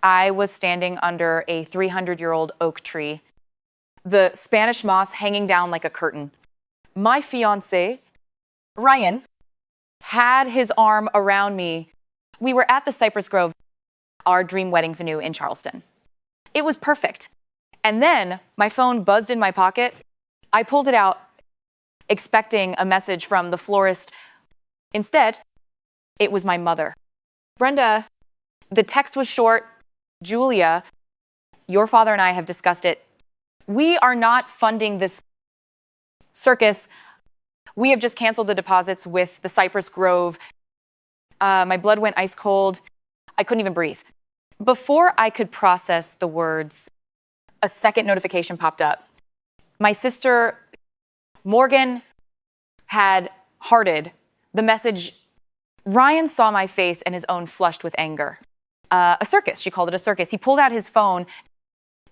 I was standing under a 300-year-old oak tree, the Spanish moss hanging down like a curtain. My fiancé, Ryan, had his arm around me. We were at the Cypress Grove, our dream wedding venue in Charleston. It was perfect. And then my phone buzzed in my pocket. I pulled it out, expecting a message from the florist. Instead, it was my mother. Brenda, the text was short. Julia, your father and I have discussed it. We are not funding this circus. We have just canceled the deposits with the Cypress Grove. My blood went ice cold. I couldn't even breathe. Before I could process the words, a second notification popped up. My sister, Morgan, had hearted the message. Ryan saw my face and his own flushed with anger. A circus, she called it a circus. He pulled out his phone,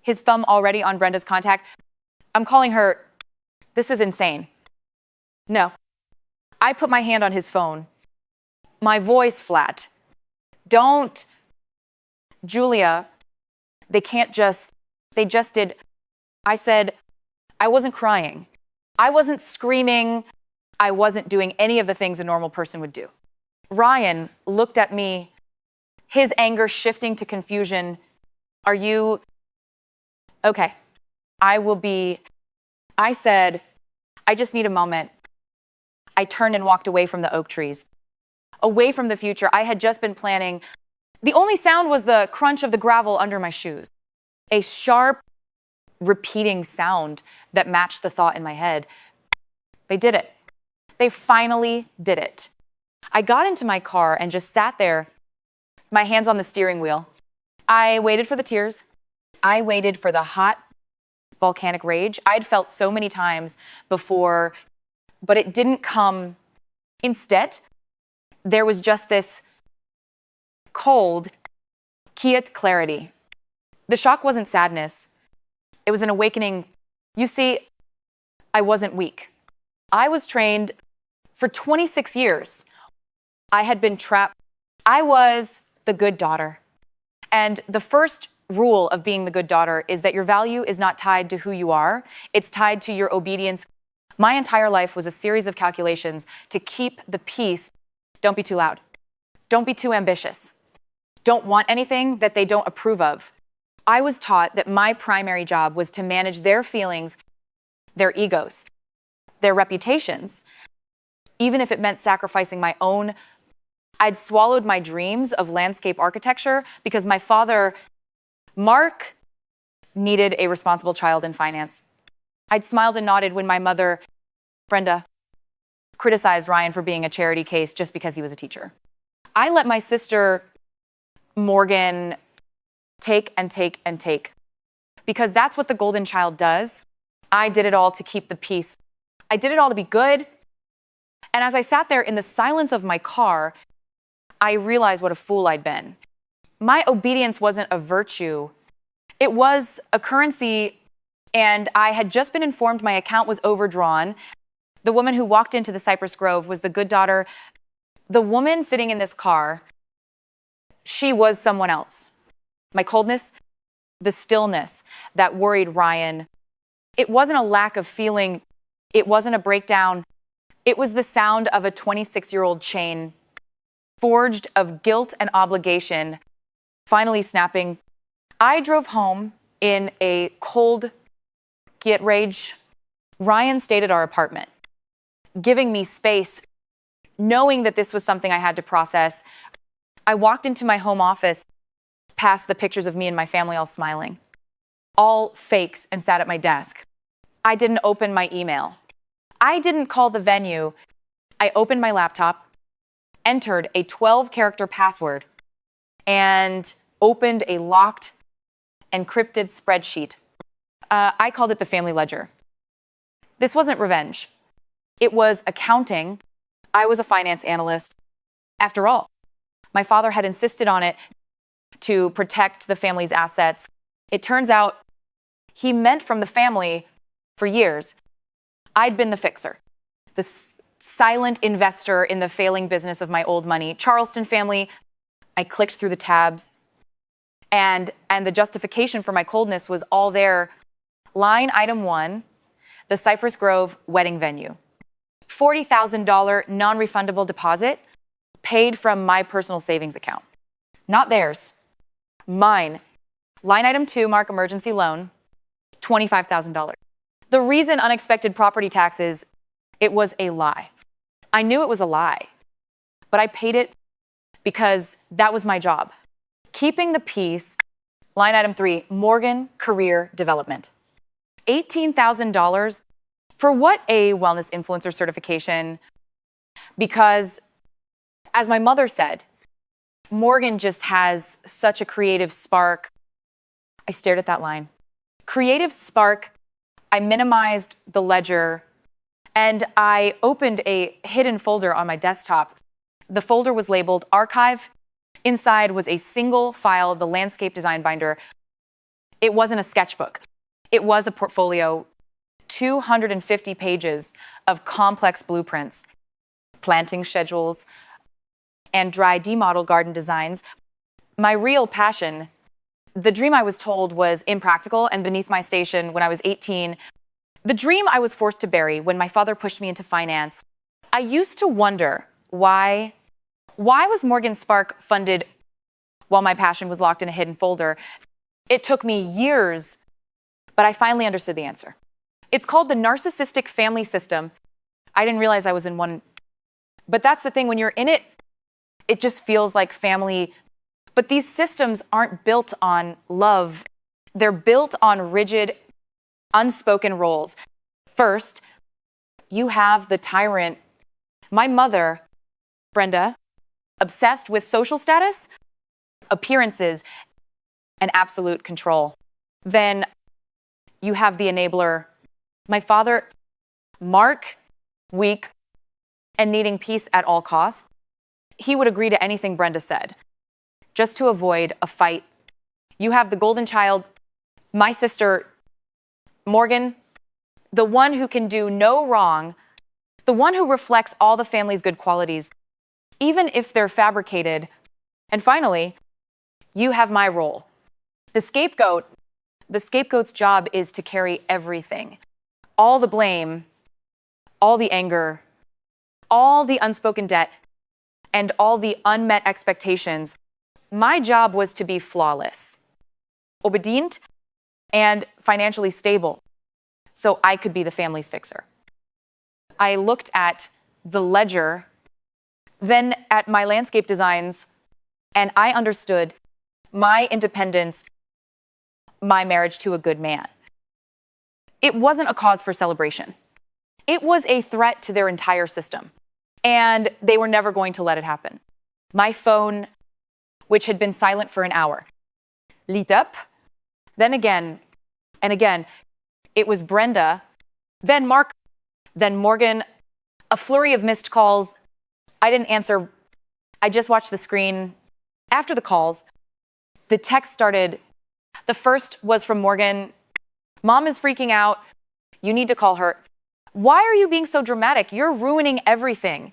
his thumb already on Brenda's contact. I'm calling her. This is insane. No. I put my hand on his phone. My voice flat. Don't. Julia, they just did. I said, I wasn't crying. I wasn't screaming. I wasn't doing any of the things a normal person would do. Ryan looked at me, his anger shifting to confusion. Are you okay? I said, I just need a moment. I turned and walked away from the oak trees, away from the future I had just been planning. The only sound was the crunch of the gravel under my shoes, a sharp, repeating sound that matched the thought in my head. They did it. They finally did it. I got into my car and just sat there, my hands on the steering wheel. I waited for the tears. I waited for the hot, volcanic rage I'd felt so many times before, but it didn't come. Instead, there was just this cold, quiet clarity. The shock wasn't sadness. It was an awakening. You see, I wasn't weak. I was trained for 26 years. I had been trapped. I was the good daughter. And the first rule of being the good daughter is that your value is not tied to who you are. It's tied to your obedience. My entire life was a series of calculations to keep the peace. Don't be too loud. Don't be too ambitious. Don't want anything that they don't approve of. I was taught that my primary job was to manage their feelings, their egos, their reputations, even if it meant sacrificing my own. I'd swallowed my dreams of landscape architecture because my father, Mark, needed a responsible child in finance. I'd smiled and nodded when my mother, Brenda, criticized Ryan for being a charity case just because he was a teacher. I let my sister, Morgan, take and take and take, because that's what the golden child does. I did it all to keep the peace. I did it all to be good. And as I sat there in the silence of my car, I realized what a fool I'd been. My obedience wasn't a virtue. It was a currency, and I had just been informed my account was overdrawn. The woman who walked into the Cypress Grove was the good daughter. The woman sitting in this car, she was someone else. My coldness, the stillness that worried Ryan. It wasn't a lack of feeling. It wasn't a breakdown. It was the sound of a 26-year-old chain, forged of guilt and obligation, finally snapping. I drove home in a cold, quiet rage. Ryan stayed at our apartment, giving me space, knowing that this was something I had to process. I walked into my home office, past the pictures of me and my family all smiling, all fakes, and sat at my desk. I didn't open my email. I didn't call the venue. I opened my laptop, entered a 12-character password, and opened a locked, encrypted spreadsheet. I called it the family ledger. This wasn't revenge. It was accounting. I was a finance analyst. After all, my father had insisted on it to protect the family's assets. It turns out he meant from the family for years. I'd been the fixer, the silent investor in the failing business of my old money. Charleston family. I clicked through the tabs. And the justification for my coldness was all there. Line item 1, the Cypress Grove wedding venue. $40,000 non-refundable deposit paid from my personal savings account. Not theirs. Mine. Line item 2, Mark emergency loan, $25,000. The reason unexpected property taxes, it was a lie. I knew it was a lie, but I paid it because that was my job. Keeping the peace. Line item 3, Morgan career development. $18,000 for what? A wellness influencer certification. Because, as my mother said, Morgan just has such a creative spark. I stared at that line. Creative spark. I minimized the ledger and I opened a hidden folder on my desktop. The folder was labeled archive. Inside was a single file of the landscape design binder. It wasn't a sketchbook. It was a portfolio. 250 pages of complex blueprints, planting schedules, and dry demodel garden designs. My real passion, the dream I was told was impractical and beneath my station when I was 18. The dream I was forced to bury when my father pushed me into finance. I used to wonder why was Morgan Spark funded while my passion was locked in a hidden folder? It took me years, but I finally understood the answer. It's called the narcissistic family system. I didn't realize I was in one, but that's the thing. When you're in it, it just feels like family. But these systems aren't built on love. They're built on rigid, unspoken roles. First, you have the tyrant. My mother, Brenda, obsessed with social status, appearances, and absolute control. Then you have the enabler. My father, Mark, weak and needing peace at all costs. He would agree to anything Brenda said, just to avoid a fight. You have the golden child, my sister, Morgan, the one who can do no wrong, the one who reflects all the family's good qualities, even if they're fabricated. And finally, you have my role. The scapegoat's job is to carry everything. All the blame, all the anger, all the unspoken debt, and all the unmet expectations. My job was to be flawless, obedient, and financially stable, so I could be the family's fixer. I looked at the ledger, then at my landscape designs, and I understood my independence, my marriage to a good man. It wasn't a cause for celebration. It was a threat to their entire system, and they were never going to let it happen. My phone, which had been silent for an hour, lit up, then again and again. It was Brenda, then Mark, then Morgan, a flurry of missed calls. I didn't answer. I just watched the screen. After the calls, the text started. The first was from Morgan. Mom is freaking out. You need to call her. Why are you being so dramatic? You're ruining everything.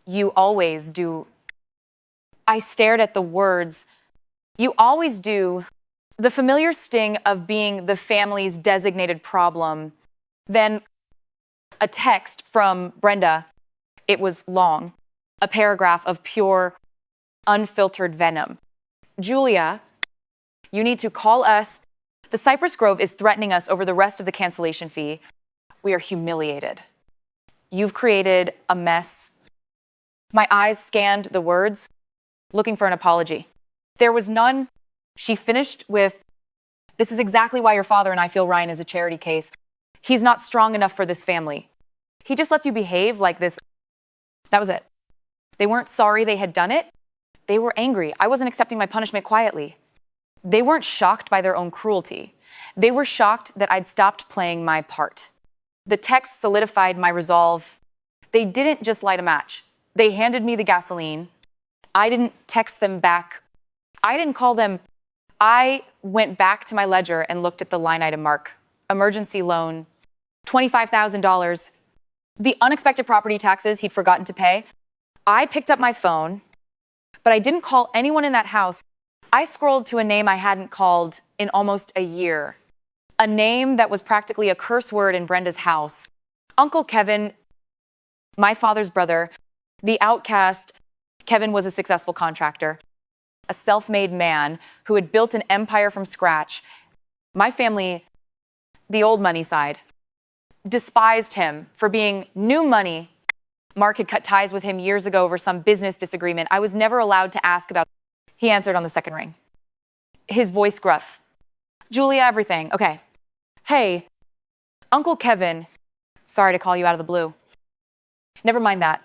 You always do. I stared at the words. You always do. The familiar sting of being the family's designated problem. Then a text from Brenda. It was long. A paragraph of pure, unfiltered venom. Julia, you need to call us. The Cypress Grove is threatening us over the rest of the cancellation fee. We are humiliated. You've created a mess. My eyes scanned the words, looking for an apology. There was none. She finished with, this is exactly why your father and I feel Ryan is a charity case. He's not strong enough for this family. He just lets you behave like this. That was it. They weren't sorry they had done it. They were angry. I wasn't accepting my punishment quietly. They weren't shocked by their own cruelty. They were shocked that I'd stopped playing my part. The text solidified my resolve. They didn't just light a match. They handed me the gasoline. I didn't text them back. I didn't call them. I went back to my ledger and looked at the line item mark. Emergency loan, $25,000. The unexpected property taxes he'd forgotten to pay. I picked up my phone, but I didn't call anyone in that house. I scrolled to a name I hadn't called in almost a year. A name that was practically a curse word in Brenda's house. Uncle Kevin, my father's brother, the outcast. Kevin was a successful contractor, a self-made man who had built an empire from scratch. My family, the old money side, despised him for being new money. Mark had cut ties with him years ago over some business disagreement. I was never allowed to ask about. He answered on the second ring. His voice gruff. Julia, everything. Okay. Hey, Uncle Kevin. Sorry to call you out of the blue. Never mind that.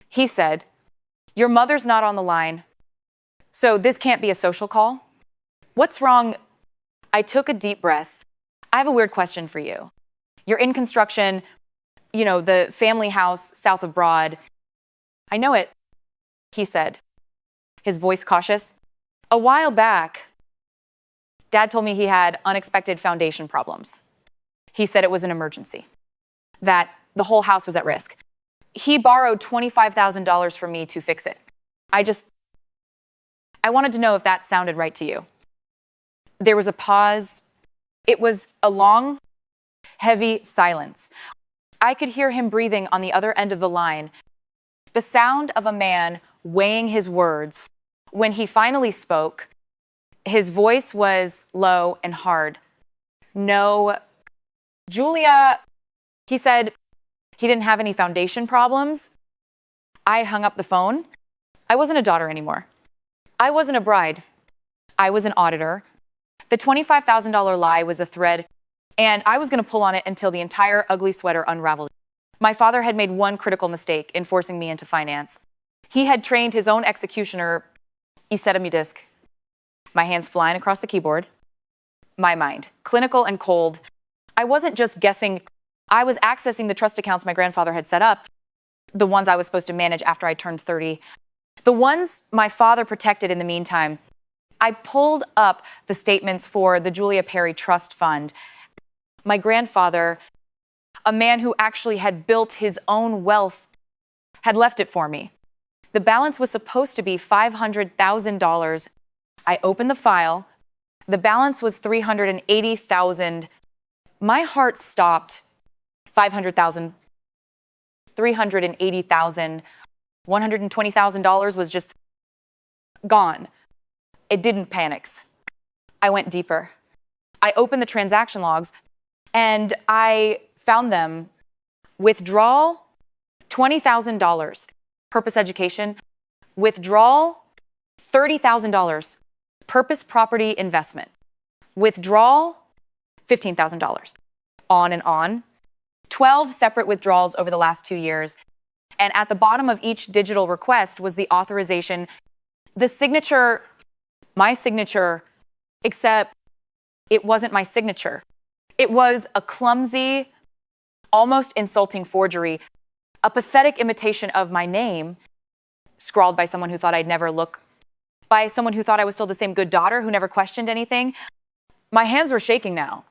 He said, your mother's not on the line, so this can't be a social call. What's wrong? I took a deep breath. I have a weird question for you. You're in construction, the family house south of Broad. I know it, he said, his voice cautious. A while back, Dad told me he had unexpected foundation problems. He said it was an emergency, that the whole house was at risk. He borrowed $25,000 from me to fix it. I wanted to know if that sounded right to you. There was a pause. It was a long, heavy silence. I could hear him breathing on the other end of the line, the sound of a man weighing his words. When he finally spoke, his voice was low and hard. No, Julia, he said he didn't have any foundation problems. I hung up the phone. I wasn't a daughter anymore. I wasn't a bride. I was an auditor. The $25,000 lie was a thread, and I was going to pull on it until the entire ugly sweater unraveled. My father had made one critical mistake in forcing me into finance. He had trained his own executioner, Disc. My hands flying across the keyboard. My mind, clinical and cold. I wasn't just guessing. I was accessing the trust accounts my grandfather had set up, the ones I was supposed to manage after I turned 30, the ones my father protected in the meantime. I pulled up the statements for the Julia Perry Trust Fund. My grandfather, a man who actually had built his own wealth, had left it for me. The balance was supposed to be $500,000. I opened the file. The balance was $380,000. My heart stopped. $500,000, $380,000, $120,000 was just gone. It didn't panic. I went deeper. I opened the transaction logs and I found them. Withdrawal, $20,000. Purpose education. Withdrawal, $30,000. Purpose property investment. Withdrawal, $15,000. On and on. 12 separate withdrawals over the last 2 years. And at the bottom of each digital request was the authorization, the signature, my signature, except it wasn't my signature. It was a clumsy, almost insulting forgery, a pathetic imitation of my name, scrawled by someone who thought I'd never look, by someone who thought I was still the same good daughter who never questioned anything. My hands were shaking now.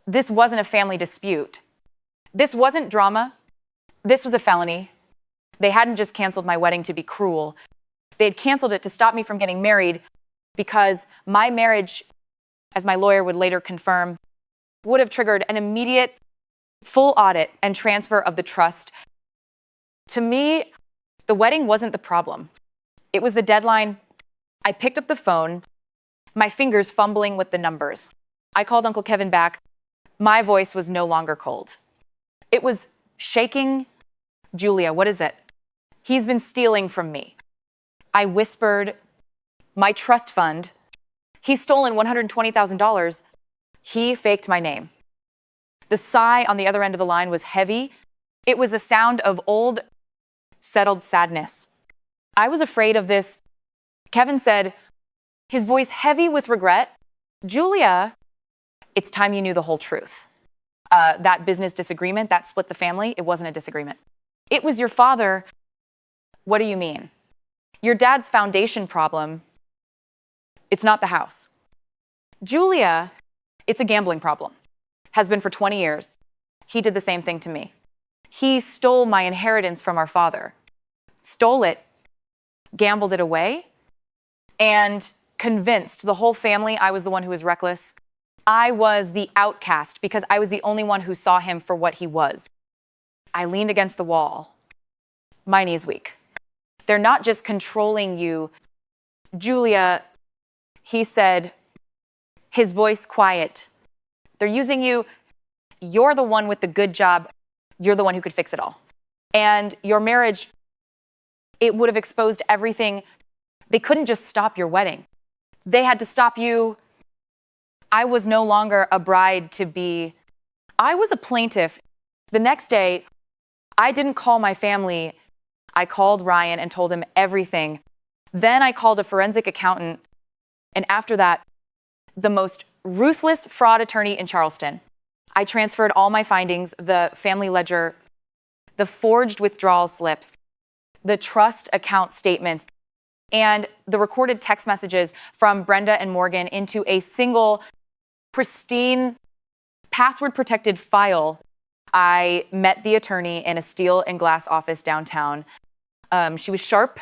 This wasn't a family dispute. This wasn't drama. This was a felony. They hadn't just canceled my wedding to be cruel. They had canceled it to stop me from getting married because my marriage, as my lawyer would later confirm, would have triggered an immediate full audit and transfer of the trust. To me, the wedding wasn't the problem. It was the deadline. I picked up the phone, my fingers fumbling with the numbers. I called Uncle Kevin back. My voice was no longer cold. It was shaking. Julia, what is it? He's been stealing from me. I whispered, my trust fund. He's stolen $120,000. He faked my name. The sigh on the other end of the line was heavy. It was a sound of old, settled sadness. I was afraid of this. Kevin said, his voice heavy with regret, Julia, it's time you knew the whole truth. That business disagreement, that split the family, it wasn't a disagreement. It was your father. What do you mean? Your dad's foundation problem, it's not the house. Julia, it's a gambling problem. Has been for 20 years. He did the same thing to me. He stole my inheritance from our father. Stole it, gambled it away, and convinced the whole family I was the one who was reckless. I was the outcast because I was the only one who saw him for what he was. I leaned against the wall. My knee's weak. They're not just controlling you. Julia, he said, his voice quiet. They're using you. You're the one with the good job. You're the one who could fix it all. And your marriage, it would have exposed everything. They couldn't just stop your wedding. They had to stop you. I was no longer a bride to be. I was a plaintiff. The next day, I didn't call my family. I called Ryan and told him everything. Then I called a forensic accountant. And after that, the most ruthless fraud attorney in Charleston. I transferred all my findings, the family ledger, the forged withdrawal slips, the trust account statements, and the recorded text messages from Brenda and Morgan into a single, pristine, password-protected file. I met the attorney in a steel and glass office downtown. She was sharp,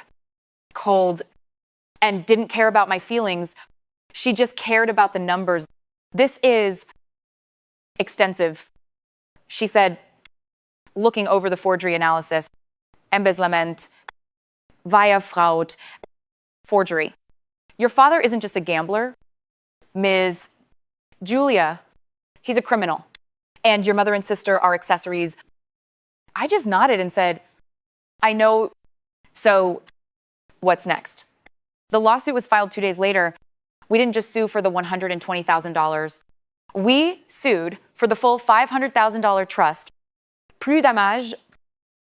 cold, and didn't care about my feelings. She just cared about the numbers. This is extensive, she said, looking over the forgery analysis. Embezzlement, via fraud, forgery. Your father isn't just a gambler. Ms. Julia, he's a criminal. And your mother and sister are accessories. I just nodded and said, I know. So what's next? The lawsuit was filed 2 days later. We didn't just sue for the $120,000. We sued for the full $500,000 trust, plus damage,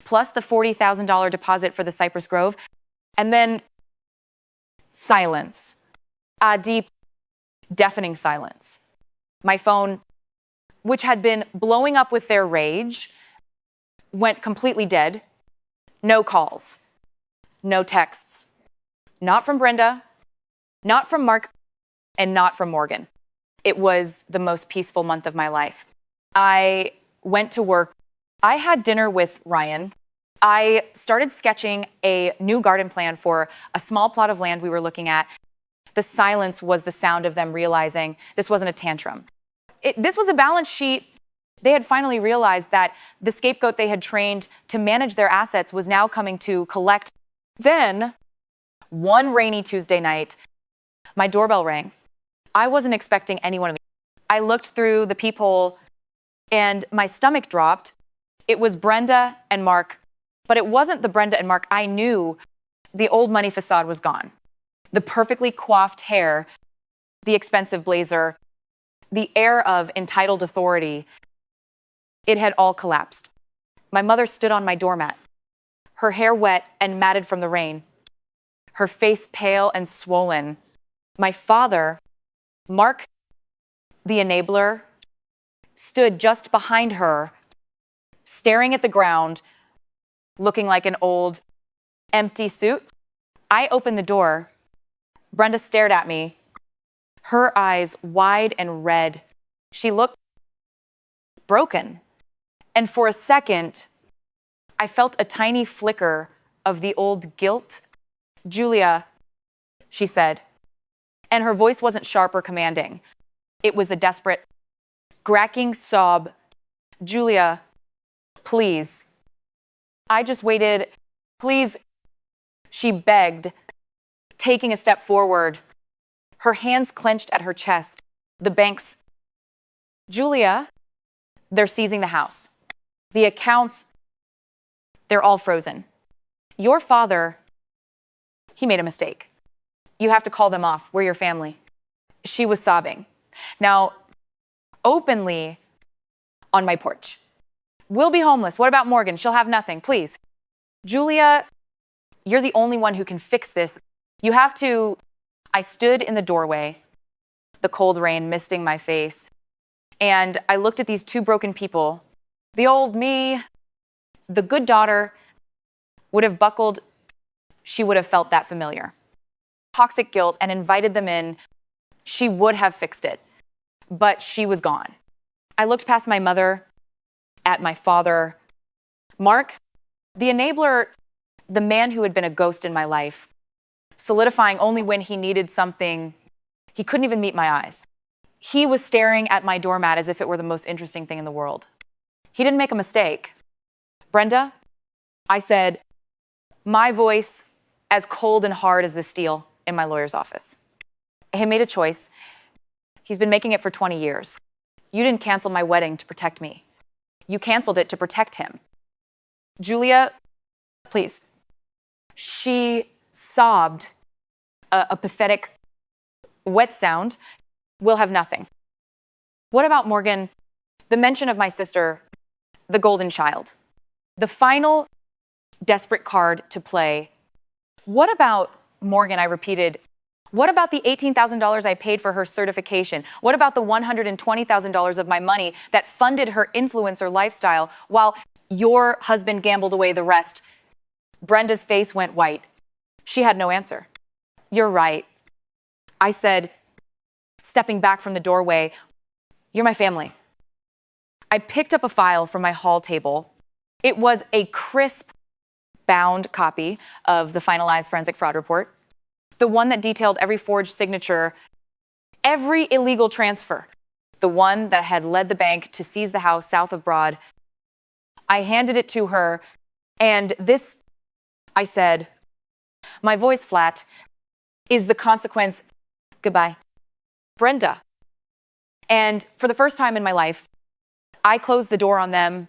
plus the $40,000 deposit for the Cypress Grove, and then silence. A deep, deafening silence. My phone, which had been blowing up with their rage, went completely dead. No calls, no texts. Not from Brenda, not from Mark, and not from Morgan. It was the most peaceful month of my life. I went to work. I had dinner with Ryan. I started sketching a new garden plan for a small plot of land we were looking at. The silence was the sound of them realizing this wasn't a tantrum. This was a balance sheet. They had finally realized that the scapegoat they had trained to manage their assets was now coming to collect. Then, one rainy Tuesday night, my doorbell rang. I wasn't expecting anyone. I looked through the peephole and my stomach dropped. It was Brenda and Mark, but it wasn't the Brenda and Mark I knew. The old money facade was gone. The perfectly coiffed hair, the expensive blazer, the air of entitled authority, it had all collapsed. My mother stood on my doormat, her hair wet and matted from the rain, her face pale and swollen. My father, Mark, the enabler, stood just behind her, staring at the ground, looking like an old, empty suit. I opened the door. Brenda stared at me, her eyes wide and red. She looked broken. And for a second, I felt a tiny flicker of the old guilt. Julia, she said, and her voice wasn't sharp or commanding. It was a desperate, cracking sob. Julia, please. I just waited. Please, she begged, taking a step forward, her hands clenched at her chest. The banks, Julia, they're seizing the house. The accounts, they're all frozen. Your father, he made a mistake. You have to call them off. We're your family. She was sobbing. Now, openly on my porch. We'll be homeless. What about Morgan? She'll have nothing. Please. Julia, you're the only one who can fix this. You have to. I stood in the doorway, the cold rain misting my face, and I looked at these two broken people. The old me, the good daughter, would have buckled. She would have felt that familiar. Toxic guilt and invited them in. She would have fixed it, but she was gone. I looked past my mother, at my father. Mark, the enabler, the man who had been a ghost in my life, solidifying only when he needed something. He couldn't even meet my eyes. He was staring at my doormat as if it were the most interesting thing in the world. He didn't make a mistake. Brenda, I said, my voice as cold and hard as the steel in my lawyer's office. He made a choice. He's been making it for 20 years. You didn't cancel my wedding to protect me. You canceled it to protect him. Julia, please. She sobbed a pathetic, wet sound. We'll have nothing. What about Morgan? The mention of my sister, the golden child. The final desperate card to play. What about Morgan? I repeated. What about the $18,000 I paid for her certification? What about the $120,000 of my money that funded her influencer lifestyle while your husband gambled away the rest? Brenda's face went white. She had no answer. You're right. I said, stepping back from the doorway, you're my family. I picked up a file from my hall table. It was a crisp, bound copy of the finalized forensic fraud report, the one that detailed every forged signature, every illegal transfer, the one that had led the bank to seize the house south of Broad. I handed it to her, and this, I said, my voice flat, is the consequence. Goodbye. Brenda. And for the first time in my life, I closed the door on them.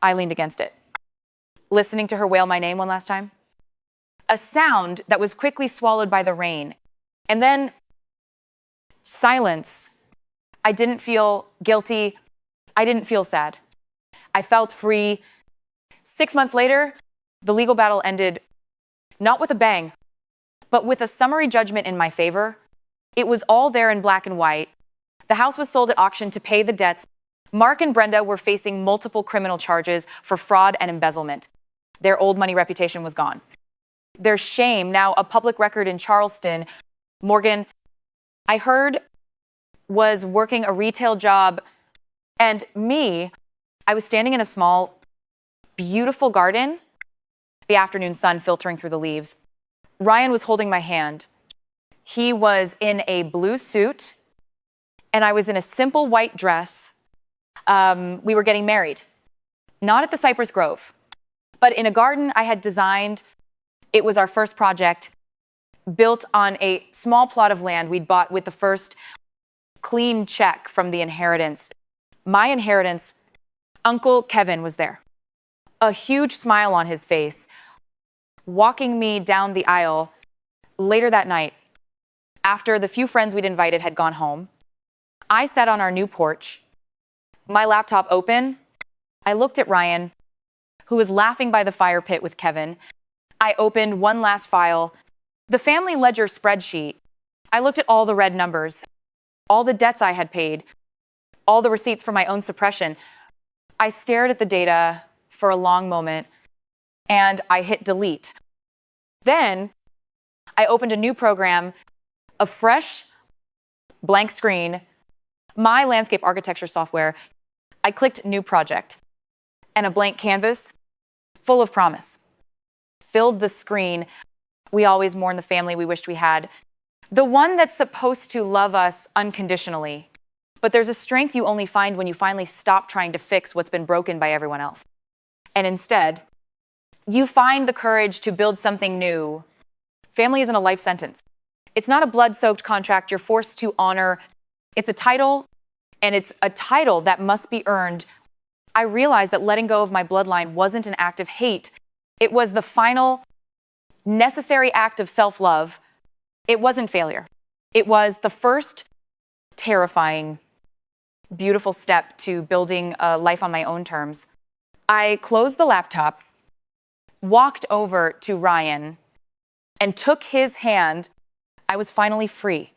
I leaned against it, listening to her wail my name one last time. A sound that was quickly swallowed by the rain. And then silence. I didn't feel guilty. I didn't feel sad. I felt free. 6 months later, the legal battle ended not with a bang, but with a summary judgment in my favor. It was all there in black and white. The house was sold at auction to pay the debts. Mark and Brenda were facing multiple criminal charges for fraud and embezzlement. Their old money reputation was gone. Their shame, now a public record in Charleston. Morgan, I heard, was working a retail job. And me, I was standing in a small, beautiful garden, the afternoon sun filtering through the leaves. Ryan was holding my hand. He was in a blue suit, and I was in a simple white dress. We were getting married, not at the Cypress Grove, but in a garden I had designed. It was our first project, built on a small plot of land we'd bought with the first clean check from the inheritance. My inheritance, Uncle Kevin was there, a huge smile on his face, walking me down the aisle. Later that night, after the few friends we'd invited had gone home, I sat on our new porch, my laptop open. I looked at Ryan, who was laughing by the fire pit with Kevin. I opened one last file, the family ledger spreadsheet. I looked at all the red numbers, all the debts I had paid, all the receipts for my own suppression. I stared at the data for a long moment, and I hit delete. Then I opened a new program, a fresh blank screen, my landscape architecture software. I clicked new project, and a blank canvas full of promise filled the screen. We always mourn the family we wished we had, the one that's supposed to love us unconditionally. But there's a strength you only find when you finally stop trying to fix what's been broken by everyone else. And instead, you find the courage to build something new. Family isn't a life sentence. It's not a blood-soaked contract you're forced to honor. It's a title, and it's a title that must be earned. I realized that letting go of my bloodline wasn't an act of hate. It was the final, necessary act of self-love. It wasn't failure. It was the first terrifying, beautiful step to building a life on my own terms. I closed the laptop, walked over to Ryan, and took his hand. I was finally free.